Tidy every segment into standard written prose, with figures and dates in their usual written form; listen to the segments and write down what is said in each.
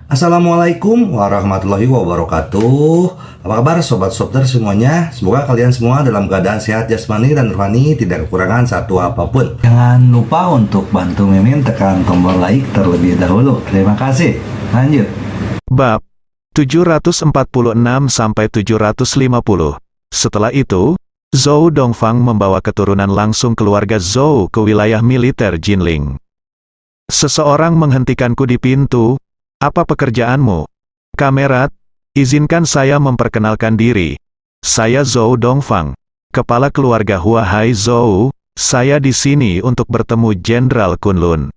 Assalamualaikum warahmatullahi wabarakatuh. Apa kabar sobat Sopter semuanya? Semoga kalian semua dalam keadaan sehat jasmani dan rohani, tidak kekurangan satu apapun. Jangan lupa untuk bantu Mimin tekan tombol like terlebih dahulu. Terima kasih. Lanjut. Bab 746-750. Setelah itu, Zhou Dongfang membawa keturunan langsung keluarga Zhou ke wilayah militer Jinling. Seseorang menghentikanku di pintu. Apa pekerjaanmu? Kamerat, izinkan saya memperkenalkan diri. Saya Zhou Dongfang, kepala keluarga Huahai Zhou. Saya di sini untuk bertemu Jenderal Kunlun.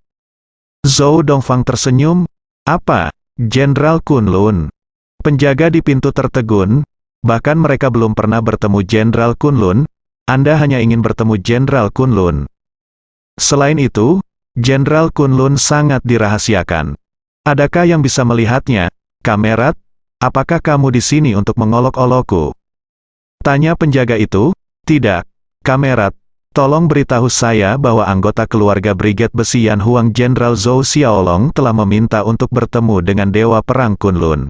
Zhou Dongfang tersenyum. Apa? Jenderal Kunlun? Penjaga di pintu tertegun. Bahkan mereka belum pernah bertemu Jenderal Kunlun. Anda hanya ingin bertemu Jenderal Kunlun. Selain itu, Jenderal Kunlun sangat dirahasiakan. Adakah yang bisa melihatnya, Kamerat? Apakah kamu di sini untuk mengolok-olokku? Tanya penjaga itu. Tidak, Kamerat. Tolong beritahu saya bahwa anggota keluarga Brigade Besi Yan Huang Jenderal Zhou Xiaolong telah meminta untuk bertemu dengan Dewa Perang Kunlun.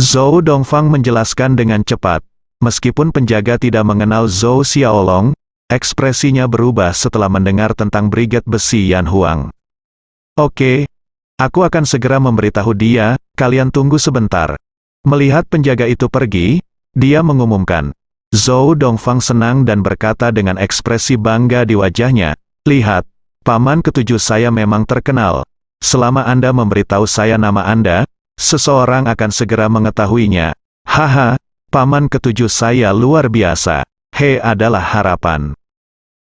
Zhou Dongfang menjelaskan dengan cepat. Meskipun penjaga tidak mengenal Zhou Xiaolong, ekspresinya berubah setelah mendengar tentang Brigade Besi Yan Huang. Oke. Aku akan segera memberitahu dia, kalian tunggu sebentar. Melihat penjaga itu pergi, dia mengumumkan. Zhou Dongfang senang dan berkata dengan ekspresi bangga di wajahnya, lihat, paman ketujuh saya memang terkenal. Selama Anda memberitahu saya nama Anda, seseorang akan segera mengetahuinya. Haha, paman ketujuh saya luar biasa. He adalah harapan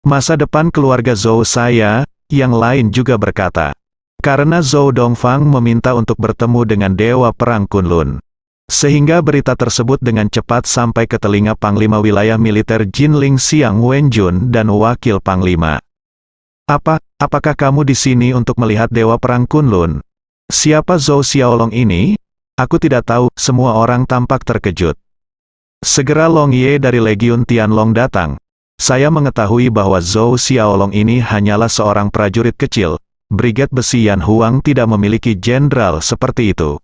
masa depan keluarga Zhou saya. Yang lain juga berkata. Karena Zhou Dongfang meminta untuk bertemu dengan Dewa Perang Kunlun. Sehingga berita tersebut dengan cepat sampai ke telinga Panglima Wilayah Militer Jinling Xiang Wenjun dan Wakil Panglima. Apakah kamu di sini untuk melihat Dewa Perang Kunlun? Siapa Zhou Xiaolong ini? Aku tidak tahu, semua orang tampak terkejut. Segera Long Ye dari Legiun Tianlong datang. Saya mengetahui bahwa Zhou Xiaolong ini hanyalah seorang prajurit kecil. Brigade Besi Yan Huang tidak memiliki jenderal seperti itu.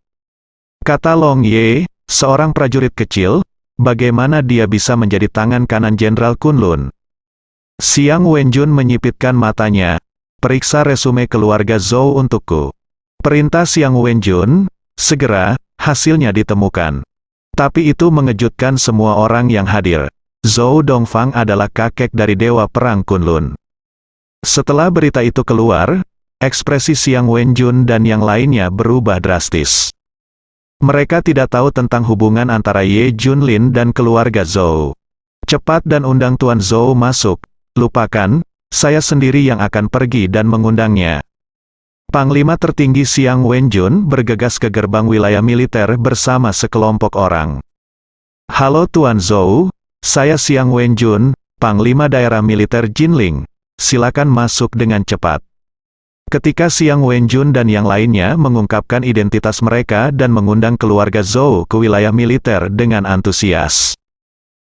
Kata Long Ye, seorang prajurit kecil, bagaimana dia bisa menjadi tangan kanan Jenderal Kunlun? Xiang Wenjun menyipitkan matanya. Periksa resume keluarga Zhou untukku. Perintah Xiang Wenjun, segera, hasilnya ditemukan. Tapi itu mengejutkan semua orang yang hadir. Zhou Dongfang adalah kakek dari Dewa Perang Kunlun. Setelah berita itu keluar, ekspresi Xiang Wenjun dan yang lainnya berubah drastis. Mereka tidak tahu tentang hubungan antara Ye Junlin dan keluarga Zhou. Cepat dan undang Tuan Zhou masuk. Lupakan, saya sendiri yang akan pergi dan mengundangnya. Panglima tertinggi Xiang Wenjun bergegas ke gerbang wilayah militer bersama sekelompok orang. Halo Tuan Zhou, saya Xiang Wenjun, Panglima Daerah Militer Jinling. Silakan masuk dengan cepat. Ketika Xiang Wenjun dan yang lainnya mengungkapkan identitas mereka dan mengundang keluarga Zhou ke wilayah militer dengan antusias.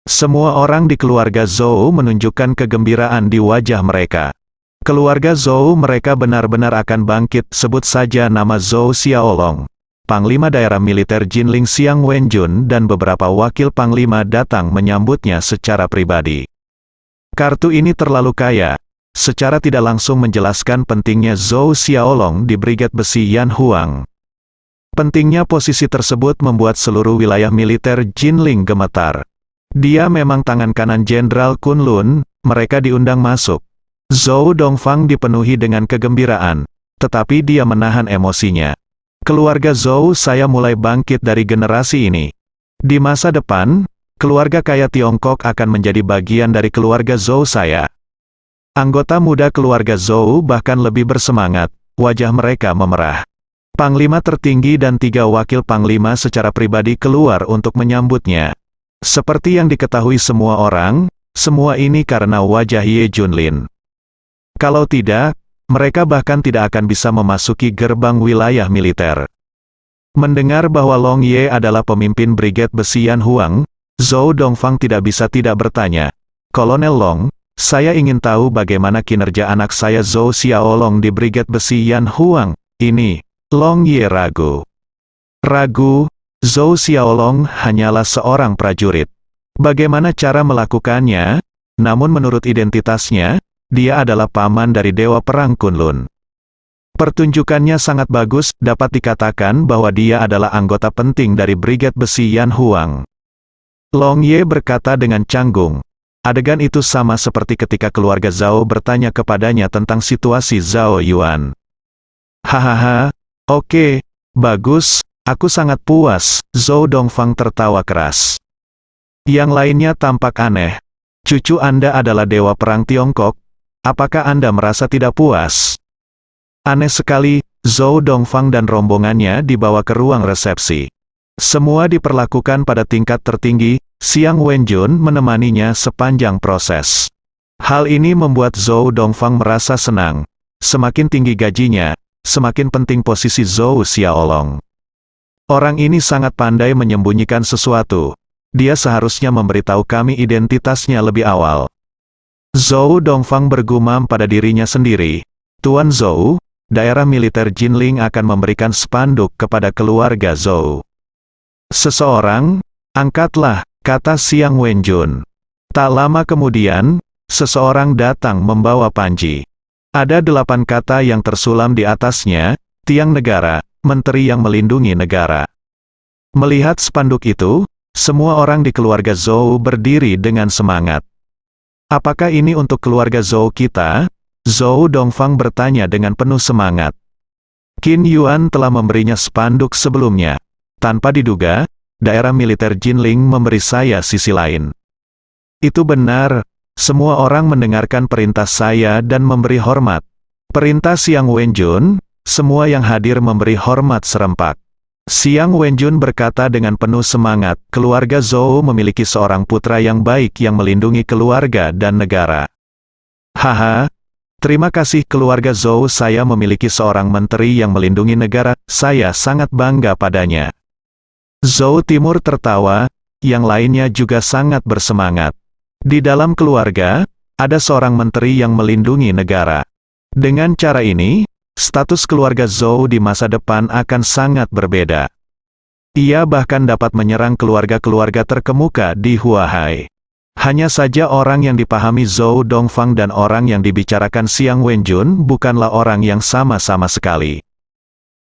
Semua orang di keluarga Zhou menunjukkan kegembiraan di wajah mereka. Keluarga Zhou mereka benar-benar akan bangkit, sebut saja nama Zhou Xiaolong. Panglima Daerah Militer Jinling Xiang Wenjun dan beberapa wakil panglima datang menyambutnya secara pribadi. Kartu ini terlalu kaya. Secara tidak langsung menjelaskan pentingnya Zhou Xiaolong di Brigade Besi Yan Huang. Pentingnya posisi tersebut membuat seluruh wilayah militer Jinling gemetar. Dia memang tangan kanan Jenderal Kunlun, mereka diundang masuk. Zhou Dongfang dipenuhi dengan kegembiraan, tetapi dia menahan emosinya. Keluarga Zhou saya mulai bangkit dari generasi ini. Di masa depan, keluarga kaya Tiongkok akan menjadi bagian dari keluarga Zhou saya. Anggota muda keluarga Zhou bahkan lebih bersemangat, wajah mereka memerah. Panglima tertinggi dan 3 wakil panglima secara pribadi keluar untuk menyambutnya. Seperti yang diketahui semua orang, semua ini karena wajah Ye Junlin. Kalau tidak, mereka bahkan tidak akan bisa memasuki gerbang wilayah militer. Mendengar bahwa Long Ye adalah pemimpin Brigade Besi Yan Huang, Zhou Dongfang tidak bisa tidak bertanya. Kolonel Long, saya ingin tahu bagaimana kinerja anak saya Zhou Xiaolong di Brigade Besi Yan Huang. Ini, Long Ye ragu. Ragu, Zhou Xiaolong hanyalah seorang prajurit. Bagaimana cara melakukannya? Namun menurut identitasnya, dia adalah paman dari Dewa Perang Kunlun. Pertunjukannya sangat bagus, dapat dikatakan bahwa dia adalah anggota penting dari Brigade Besi Yan Huang. Long Ye berkata dengan canggung. Adegan itu sama seperti ketika keluarga Zhao bertanya kepadanya tentang situasi Zhao Yuan. Hahaha, oke, bagus, aku sangat puas, Zhou Dongfang tertawa keras. Yang lainnya tampak aneh. Cucu Anda adalah Dewa Perang Tiongkok, apakah Anda merasa tidak puas? Aneh sekali, Zhou Dongfang dan rombongannya dibawa ke ruang resepsi. Semua diperlakukan pada tingkat tertinggi, Xiang Wenjun menemaninya sepanjang proses. Hal ini membuat Zhou Dongfang merasa senang. Semakin tinggi gajinya, semakin penting posisi Zhou Xiaolong. Orang ini sangat pandai menyembunyikan sesuatu. Dia seharusnya memberitahu kami identitasnya lebih awal. Zhou Dongfang bergumam pada dirinya sendiri. Tuan Zhou, daerah militer Jinling akan memberikan spanduk kepada keluarga Zhou. Seseorang, angkatlah, kata Xiang Wenjun. Tak lama kemudian, seseorang datang membawa panji. Ada 8 kata yang tersulam di atasnya, tiang negara, menteri yang melindungi negara. Melihat spanduk itu, semua orang di keluarga Zhou berdiri dengan semangat. Apakah ini untuk keluarga Zhou kita? Zhou Dongfang bertanya dengan penuh semangat. Qin Yuan telah memberinya spanduk sebelumnya. Tanpa diduga, daerah militer Jinling memberi saya sisi lain. Itu benar, semua orang mendengarkan perintah saya dan memberi hormat. Perintah Xiang Wenjun, semua yang hadir memberi hormat serempak. Xiang Wenjun berkata dengan penuh semangat, keluarga Zhou memiliki seorang putra yang baik yang melindungi keluarga dan negara. Haha, terima kasih keluarga Zhou, saya memiliki seorang menteri yang melindungi negara, saya sangat bangga padanya. Zhou Timur tertawa, yang lainnya juga sangat bersemangat. Di dalam keluarga, ada seorang menteri yang melindungi negara. Dengan cara ini, status keluarga Zhou di masa depan akan sangat berbeda. Ia bahkan dapat menyerang keluarga-keluarga terkemuka di Huahai. Hanya saja orang yang dipahami Zhou Dongfang dan orang yang dibicarakan Xiang Wenjun bukanlah orang yang sama-sama sekali.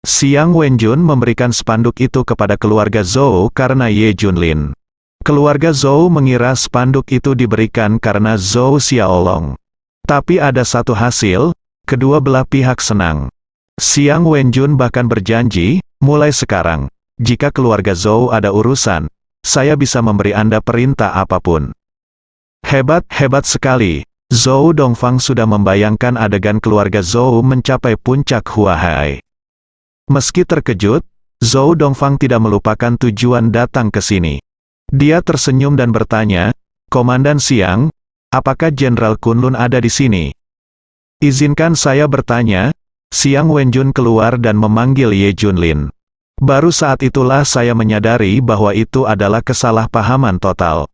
Xiang Wenjun memberikan spanduk itu kepada keluarga Zhou karena Ye Junlin. Keluarga Zhou mengira spanduk itu diberikan karena Zhou Xiaolong. Tapi ada satu hasil, kedua belah pihak senang. Xiang Wenjun bahkan berjanji, mulai sekarang, jika keluarga Zhou ada urusan, saya bisa memberi Anda perintah apapun. Hebat, hebat sekali. Zhou Dongfang sudah membayangkan adegan keluarga Zhou mencapai puncak Huahai. Meski terkejut, Zhou Dongfang tidak melupakan tujuan datang ke sini. Dia tersenyum dan bertanya, Komandan Xiang, apakah Jenderal Kunlun ada di sini? Izinkan saya bertanya. Xiang Wenjun keluar dan memanggil Ye Junlin. Baru saat itulah saya menyadari bahwa itu adalah kesalahpahaman total.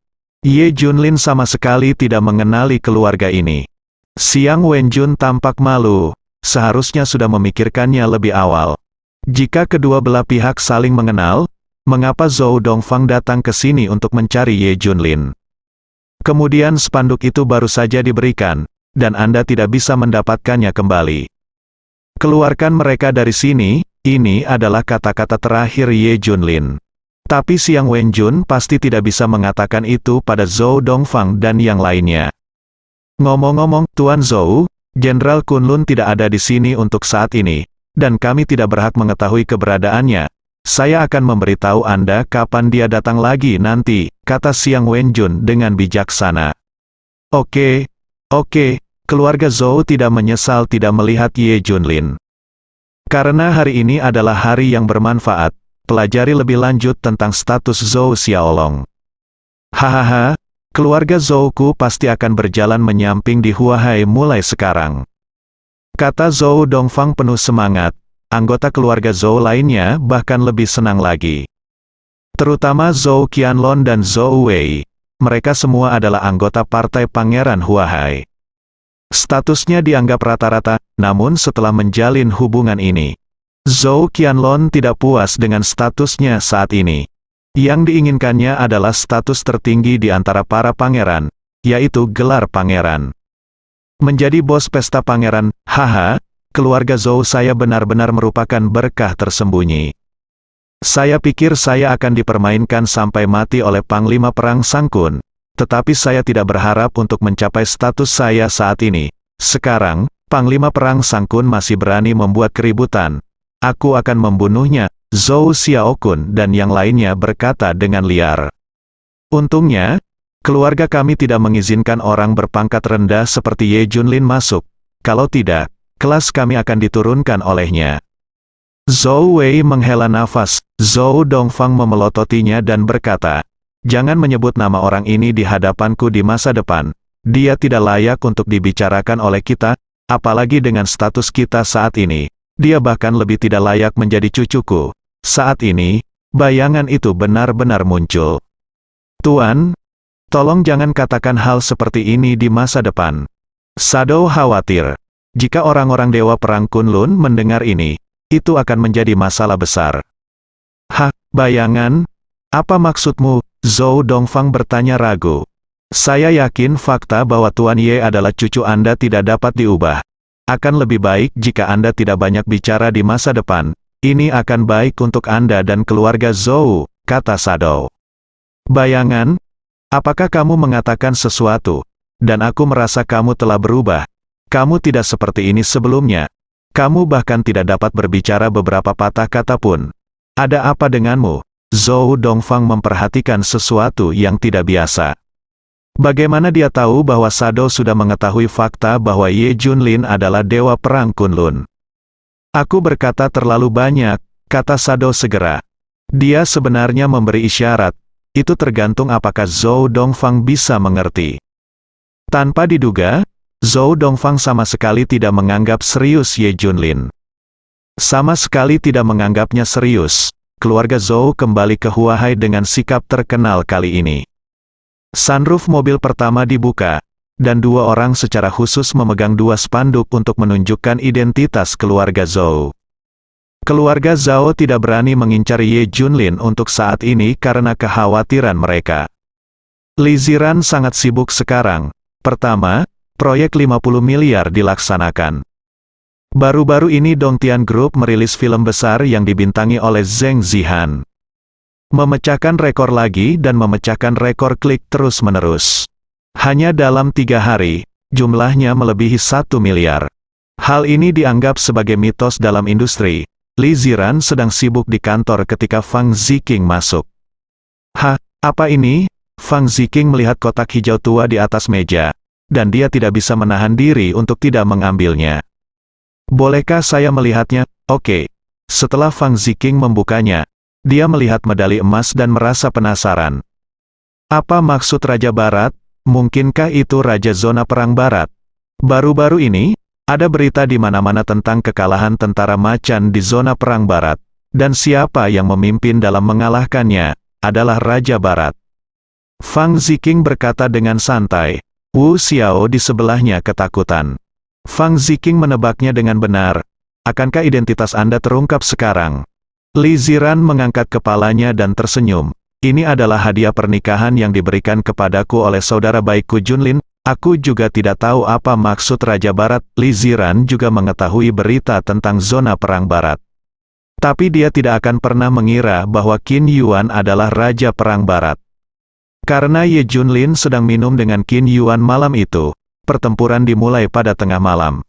Ye Junlin sama sekali tidak mengenali keluarga ini. Xiang Wenjun tampak malu, seharusnya sudah memikirkannya lebih awal. Jika kedua belah pihak saling mengenal, mengapa Zhou Dongfang datang ke sini untuk mencari Ye Junlin? Kemudian spanduk itu baru saja diberikan, dan Anda tidak bisa mendapatkannya kembali. Keluarkan mereka dari sini, ini adalah kata-kata terakhir Ye Junlin. Tapi Xiang Wenjun pasti tidak bisa mengatakan itu pada Zhou Dongfang dan yang lainnya. Ngomong-ngomong, Tuan Zhou, Jenderal Kunlun tidak ada di sini untuk saat ini, dan kami tidak berhak mengetahui keberadaannya. Saya akan memberitahu Anda kapan dia datang lagi nanti, kata Xiang Wenjun dengan bijaksana. Oke, keluarga Zhou tidak menyesal tidak melihat Ye Junlin. Karena hari ini adalah hari yang bermanfaat, pelajari lebih lanjut tentang status Zhou Xiaolong. Hahaha, keluarga Zhouku pasti akan berjalan menyamping di Huahai mulai sekarang. Kata Zhou Dongfang penuh semangat. Anggota keluarga Zhou lainnya bahkan lebih senang lagi. Terutama Zhou Qianlong dan Zhou Wei. Mereka semua adalah anggota Partai Pangeran Huahai. Statusnya dianggap rata-rata, namun setelah menjalin hubungan ini, Zhou Qianlong tidak puas dengan statusnya saat ini. Yang diinginkannya adalah status tertinggi di antara para pangeran, yaitu gelar pangeran. Menjadi bos pesta pangeran, haha, keluarga Zhou saya benar-benar merupakan berkah tersembunyi. Saya pikir saya akan dipermainkan sampai mati oleh Panglima Perang Sang Kun, tetapi saya tidak berharap untuk mencapai status saya saat ini. Sekarang, Panglima Perang Sang Kun masih berani membuat keributan. Aku akan membunuhnya, Zhou Xiaokun dan yang lainnya berkata dengan liar. Untungnya, keluarga kami tidak mengizinkan orang berpangkat rendah seperti Ye Junlin masuk. Kalau tidak, kelas kami akan diturunkan olehnya. Zhou Wei menghela nafas, Zhou Dongfang memelototinya dan berkata, jangan menyebut nama orang ini di hadapanku di masa depan. Dia tidak layak untuk dibicarakan oleh kita, apalagi dengan status kita saat ini. Dia bahkan lebih tidak layak menjadi cucuku. Saat ini, bayangan itu benar-benar muncul. Tuan, tolong jangan katakan hal seperti ini di masa depan. Shadow khawatir. Jika orang-orang Dewa Perang Kunlun mendengar ini, itu akan menjadi masalah besar. Hah, bayangan? Apa maksudmu? Zhou Dongfang bertanya ragu. Saya yakin fakta bahwa Tuan Ye adalah cucu Anda tidak dapat diubah. Akan lebih baik jika Anda tidak banyak bicara di masa depan. Ini akan baik untuk Anda dan keluarga Zhou, kata Shadow. Bayangan? Apakah kamu mengatakan sesuatu? Dan aku merasa kamu telah berubah. Kamu tidak seperti ini sebelumnya. Kamu bahkan tidak dapat berbicara beberapa patah kata pun. Ada apa denganmu? Zhou Dongfang memperhatikan sesuatu yang tidak biasa. Bagaimana dia tahu bahwa Shadow sudah mengetahui fakta bahwa Ye Junlin adalah Dewa Perang Kunlun? Aku berkata terlalu banyak, kata Shadow segera. Dia sebenarnya memberi isyarat. Itu tergantung apakah Zhou Dongfang bisa mengerti. Tanpa diduga, Zhou Dongfang sama sekali tidak menganggap serius Ye Junlin. Sama sekali tidak menganggapnya serius. Keluarga Zhou kembali ke Huahai dengan sikap terkenal kali ini. Sunroof mobil pertama dibuka, dan dua orang secara khusus memegang dua spanduk untuk menunjukkan identitas keluarga Zhou. Keluarga Zhou tidak berani mengincar Ye Junlin untuk saat ini karena kekhawatiran mereka. Li Ziran sangat sibuk sekarang. Pertama, proyek 50 miliar dilaksanakan. Baru-baru ini Dongtian Group merilis film besar yang dibintangi oleh Zheng Zihan. Memecahkan rekor lagi dan memecahkan rekor klik terus-menerus. Hanya dalam 3 hari, jumlahnya melebihi 1 miliar. Hal ini dianggap sebagai mitos dalam industri. Li Ziran sedang sibuk di kantor ketika Fang Ziqing masuk. Hah, apa ini? Fang Ziqing melihat kotak hijau tua di atas meja, dan dia tidak bisa menahan diri untuk tidak mengambilnya. Bolehkah saya melihatnya? Oke. Setelah Fang Ziqing membukanya, dia melihat medali emas dan merasa penasaran. Apa maksud Raja Barat? Mungkinkah itu Raja Zona Perang Barat? Baru-baru ini, ada berita di mana-mana tentang kekalahan tentara macan di zona Perang Barat. Dan siapa yang memimpin dalam mengalahkannya, adalah Raja Barat. Fang Ziqing berkata dengan santai. Wu Xiao di sebelahnya ketakutan. Fang Ziqing menebaknya dengan benar. Akankah identitas Anda terungkap sekarang? Li Ziran mengangkat kepalanya dan tersenyum. Ini adalah hadiah pernikahan yang diberikan kepadaku oleh saudara baikku Junlin. Aku juga tidak tahu apa maksud Raja Barat. Li Ziran juga mengetahui berita tentang zona Perang Barat. Tapi dia tidak akan pernah mengira bahwa Qin Yuan adalah Raja Perang Barat. Karena Ye Junlin sedang minum dengan Qin Yuan malam itu, pertempuran dimulai pada tengah malam.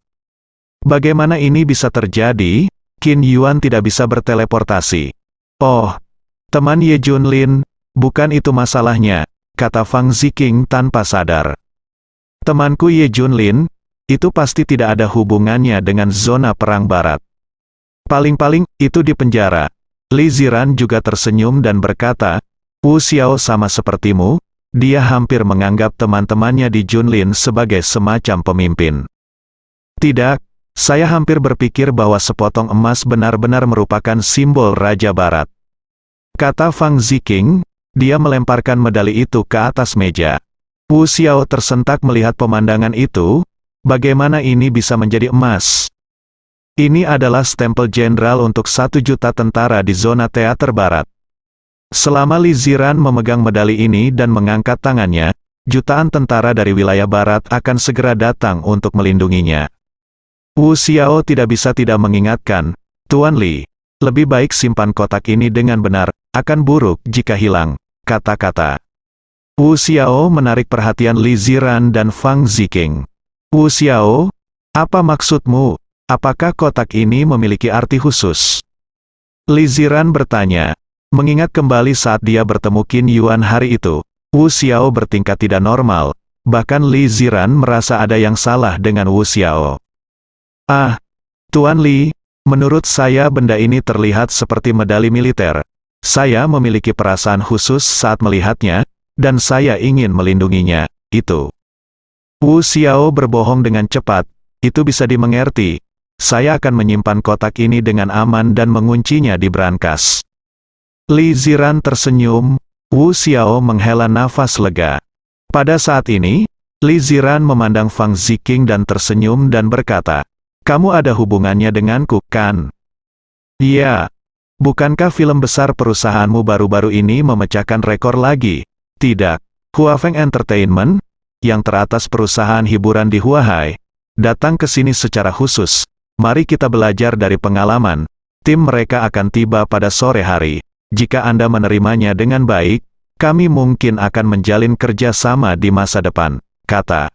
Bagaimana ini bisa terjadi? Qin Yuan tidak bisa berteleportasi. Oh, teman Ye Junlin, bukan itu masalahnya, kata Fang Ziqing tanpa sadar. Temanku Ye Junlin, itu pasti tidak ada hubungannya dengan zona Perang Barat. Paling-paling, itu di penjara. Li Ziran juga tersenyum dan berkata, Wu Xiao sama sepertimu, dia hampir menganggap teman-temannya di Junlin sebagai semacam pemimpin. Tidak. Saya hampir berpikir bahwa sepotong emas benar-benar merupakan simbol Raja Barat. Kata Fang Ziqing, dia melemparkan medali itu ke atas meja. Wu Xiao tersentak melihat pemandangan itu. Bagaimana ini bisa menjadi emas? Ini adalah stempel jenderal untuk 1 juta tentara di zona teater barat. Selama Li Ziran memegang medali ini dan mengangkat tangannya, jutaan tentara dari wilayah barat akan segera datang untuk melindunginya. Wu Xiao tidak bisa tidak mengingatkan, Tuan Li, lebih baik simpan kotak ini dengan benar, akan buruk jika hilang, kata-kata. Wu Xiao menarik perhatian Li Ziran dan Fang Ziqing. Wu Xiao, apa maksudmu? Apakah kotak ini memiliki arti khusus? Li Ziran bertanya, mengingat kembali saat dia bertemu Qin Yuan hari itu. Wu Xiao bertingkah tidak normal, bahkan Li Ziran merasa ada yang salah dengan Wu Xiao. Ah, Tuan Li, menurut saya benda ini terlihat seperti medali militer. Saya memiliki perasaan khusus saat melihatnya, dan saya ingin melindunginya, itu. Wu Xiao berbohong dengan cepat, itu bisa dimengerti. Saya akan menyimpan kotak ini dengan aman dan menguncinya di brankas. Li Ziran tersenyum, Wu Xiao menghela nafas lega. Pada saat ini, Li Ziran memandang Fang Ziqing dan tersenyum dan berkata, kamu ada hubungannya denganku, kan? Iya. Bukankah film besar perusahaanmu baru-baru ini memecahkan rekor lagi? Tidak. Huafeng Entertainment, yang teratas perusahaan hiburan di Huahai, datang ke sini secara khusus. Mari kita belajar dari pengalaman. Tim mereka akan tiba pada sore hari. Jika Anda menerimanya dengan baik, kami mungkin akan menjalin kerjasama di masa depan, kata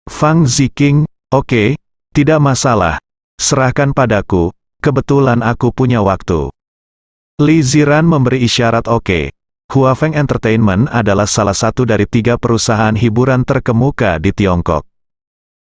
Fang Ziqing. Oke, tidak masalah. Serahkan padaku, kebetulan aku punya waktu. Li Ziran memberi isyarat oke. Huafeng Entertainment adalah salah satu dari 3 perusahaan hiburan terkemuka di Tiongkok.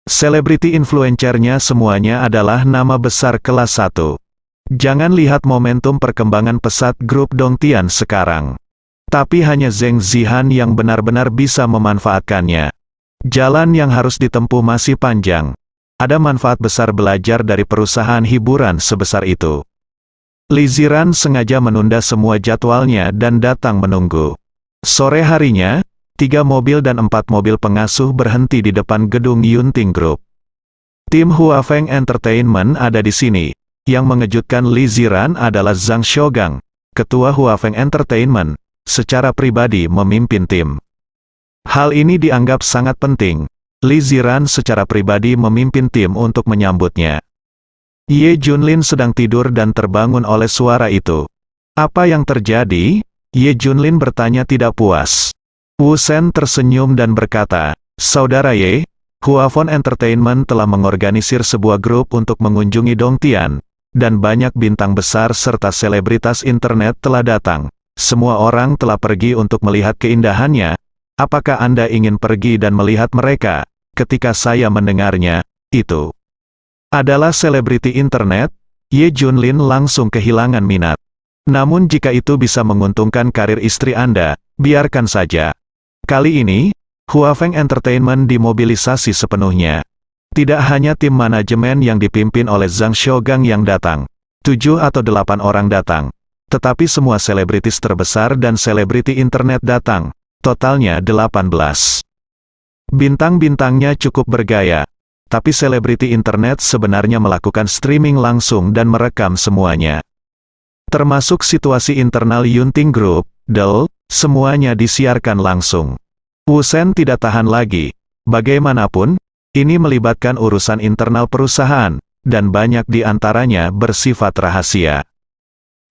Selebriti influencernya semuanya adalah nama besar kelas 1. Jangan lihat momentum perkembangan pesat grup Dongtian sekarang. Tapi hanya Zheng Zihan yang benar-benar bisa memanfaatkannya. Jalan yang harus ditempuh masih panjang. Ada manfaat besar belajar dari perusahaan hiburan sebesar itu. Li Ziran sengaja menunda semua jadwalnya dan datang menunggu. Sore harinya, 3 mobil dan 4 mobil pengasuh berhenti di depan gedung Yunting Group. Tim Huafeng Entertainment ada di sini. Yang mengejutkan Li Ziran adalah Zhang Shougang, ketua Huafeng Entertainment, secara pribadi memimpin tim. Hal ini dianggap sangat penting. Li Ziran secara pribadi memimpin tim untuk menyambutnya. Ye Junlin sedang tidur dan terbangun oleh suara itu. Apa yang terjadi? Ye Junlin bertanya tidak puas. Wu Shen tersenyum dan berkata, Saudara Ye, Huafeng Entertainment telah mengorganisir sebuah grup untuk mengunjungi Dongtian, dan banyak bintang besar serta selebritas internet telah datang. Semua orang telah pergi untuk melihat keindahannya. Apakah Anda ingin pergi dan melihat mereka? Ketika saya mendengarnya, itu adalah selebriti internet, Ye Junlin langsung kehilangan minat. Namun jika itu bisa menguntungkan karir istri Anda, biarkan saja. Kali ini, Huafeng Entertainment dimobilisasi sepenuhnya. Tidak hanya tim manajemen yang dipimpin oleh Zhang Shougang yang datang, 7 atau 8 orang datang, tetapi semua selebritis terbesar dan selebriti internet datang, totalnya 18. Bintang-bintangnya cukup bergaya, tapi selebriti internet sebenarnya melakukan streaming langsung dan merekam semuanya. Termasuk situasi internal Yunting Group, DEL, semuanya disiarkan langsung. Wu Shen tidak tahan lagi. Bagaimanapun, ini melibatkan urusan internal perusahaan, dan banyak di antaranya bersifat rahasia.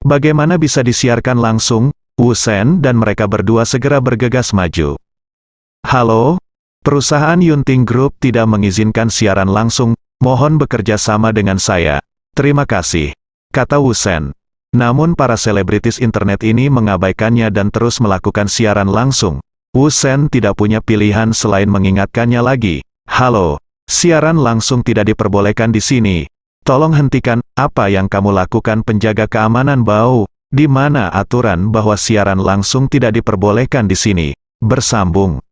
Bagaimana bisa disiarkan langsung? Wu Shen dan mereka berdua segera bergegas maju. Halo? Perusahaan Yunting Group tidak mengizinkan siaran langsung, mohon bekerja sama dengan saya. Terima kasih, kata Wu Shen. Namun para selebritis internet ini mengabaikannya dan terus melakukan siaran langsung. Wu Shen tidak punya pilihan selain mengingatkannya lagi. Halo, siaran langsung tidak diperbolehkan di sini. Tolong hentikan, apa yang kamu lakukan penjaga keamanan bau? Di mana aturan bahwa siaran langsung tidak diperbolehkan di sini? Bersambung.